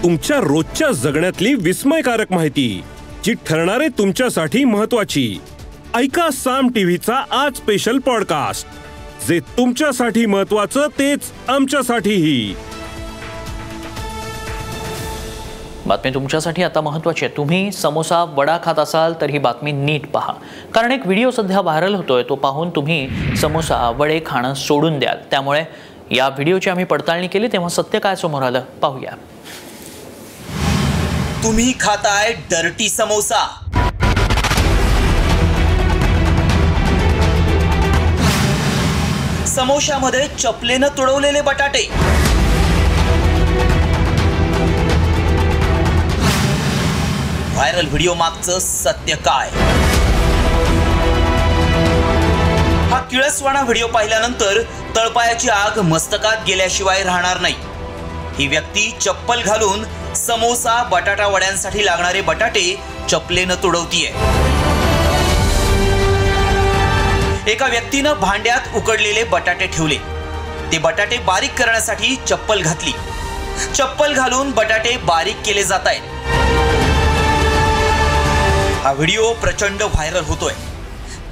तुमच्या रोजच्या जगण्यातली विस्मयकारक माहिती जी ठरणारे तुमच्यासाठी महत्त्वाची। ऐका साम टीव्हीचा आज स्पेशल पॉडकास्ट, जे तुमच्यासाठी महत्त्वाचं तेच आमच्यासाठीही। बातमी तुमच्यासाठी आता महत्त्वाची आहे। तुम्ही समोसा वडा खात असाल तर ही बातमी नीट पहा, कारण एक व्हिडिओ सध्या व्हायरल होतोय। तो पाहून तुम्ही समोसा वडे खाणं सोडून द्याल। त्यामुळे या व्हिडिओची आम्ही पडताळणी केली तेव्हा सत्य काय समोर आलं पाहूया। तुम्ही खाताय डर्टी समोसा। समोशामध्ये चपलेनं तुडवलेले बटाटे, व्हायरल व्हिडिओ मागचं सत्य काय? हा किळसवाणा व्हिडिओ पाहिल्यानंतर तळपायाची आग मस्तकात गेल्याशिवाय राहणार नाही। ही व्यक्ती चप्पल घालून समोसा बटाटा वड्यांसाठी लागणारे बटाटे चपलेनं तुडवतीये। एका व्यक्तीनं भांड्यात उकडलेले बटाटे ठेवले, ते बटाटे बारीक करण्यासाठी चप्पल घातली, चप्पल घालून बटाटे बारीक केले जात आहेत। हा व्हिडिओ प्रचंड व्हायरल होतोय।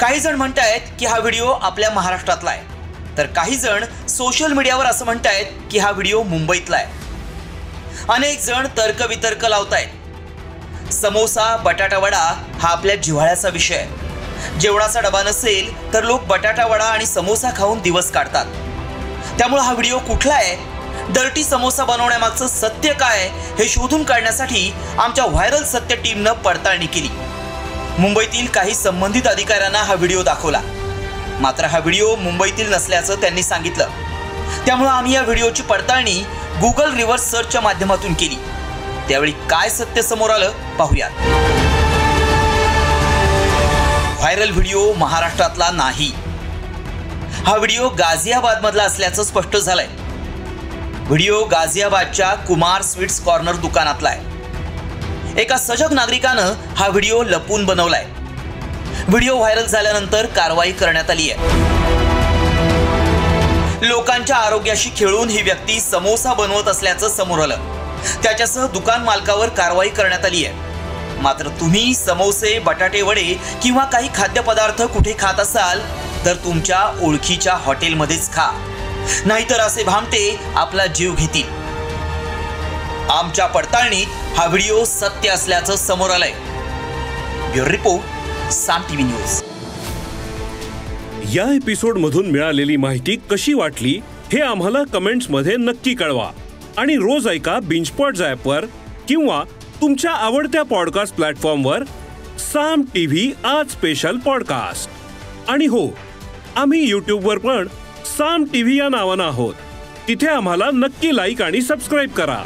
काही जण म्हणतायत की हा व्हिडिओ आपल्या महाराष्ट्रातला आहे, तर काही जण सोशल मीडियावर असं म्हणतायत की हा व्हिडिओ मुंबईतला आहे। अनेक जण तर्कवितर्क लावतायत। समोसा बटाटा वडा हा आपल्या जिव्हाळ्याचा विषय आहे। जेवणाचा डबा नसेल तर लोक बटाटा वडा आणि समोसा खाऊन दिवस काढतात। त्यामुळे हा व्हिडिओ कुठला आहे, डर्टी समोसा बनवण्यामागचं सत्य काय हे शोधून काढण्यासाठी आमच्या व्हायरल सत्य टीमनं पडताळणी केली। मुंबईतील काही संबंधित अधिकाऱ्यांना हा व्हिडिओ दाखवला, मात्र हा व्हिडिओ मुंबईतील नसल्याचं त्यांनी सांगितलं। त्यामुळे आम्ही या व्हिडिओची पडताळणी गुगल रिव्हर्स सर्चच्या माध्यमातून केली। त्यावेळी काय सत्य समोर आलं पाहूयात। व्हायरल व्हिडिओ महाराष्ट्रातला नाही, हा व्हिडिओ गाझियाबाद मधला असल्याचं स्पष्ट झालंय। व्हिडिओ गाझियाबादच्या कुमार स्वीट्स कॉर्नर दुकानातला आहे। एका सजग नागरिकानं हा व्हिडिओ लपून बनवलाय। व्हिडिओ व्हायरल झाल्यानंतर कारवाई करण्यात आली आहे। लोकांच्या आरोग्याशी खेळून ही व्यक्ती समोसा बनवत असल्याचं समोर आलं। त्याच्यासह दुकान मालकावर कारवाई करण्यात आली आहे। मात्र तुम्ही समोसे बटाटे वडे किंवा काही खाद्यपदार्थ कुठे खात असाल तर तुमच्या ओळखीच्या हॉटेलमध्येच खा, नाहीतर असे भामटे आपला जीव घेतील। आमच्या पडताळणीत हा व्हिडिओ सत्य असल्याचं समोर आलंय। ब्युरो रिपोर्ट, साम टीव्ही न्यूज। या एपिसोड मधून मिळालेली माहिती कशी वाटली हे आम्हाला कमेंट्स मध्ये नक्की कळवा। आणि रोज ऐका बिंचपॉट ॲपवर किंवा तुमच्या आवडत्या पॉडकास्ट प्लॅटफॉर्मवर साम टीव्ही आज स्पेशल पॉडकास्ट। आणि हो, आम्ही यूट्यूबवर पण साम टीव्ही या नावानं आहोत, तिथे आम्हाला नक्की लाईक आणि सबस्क्राईब करा।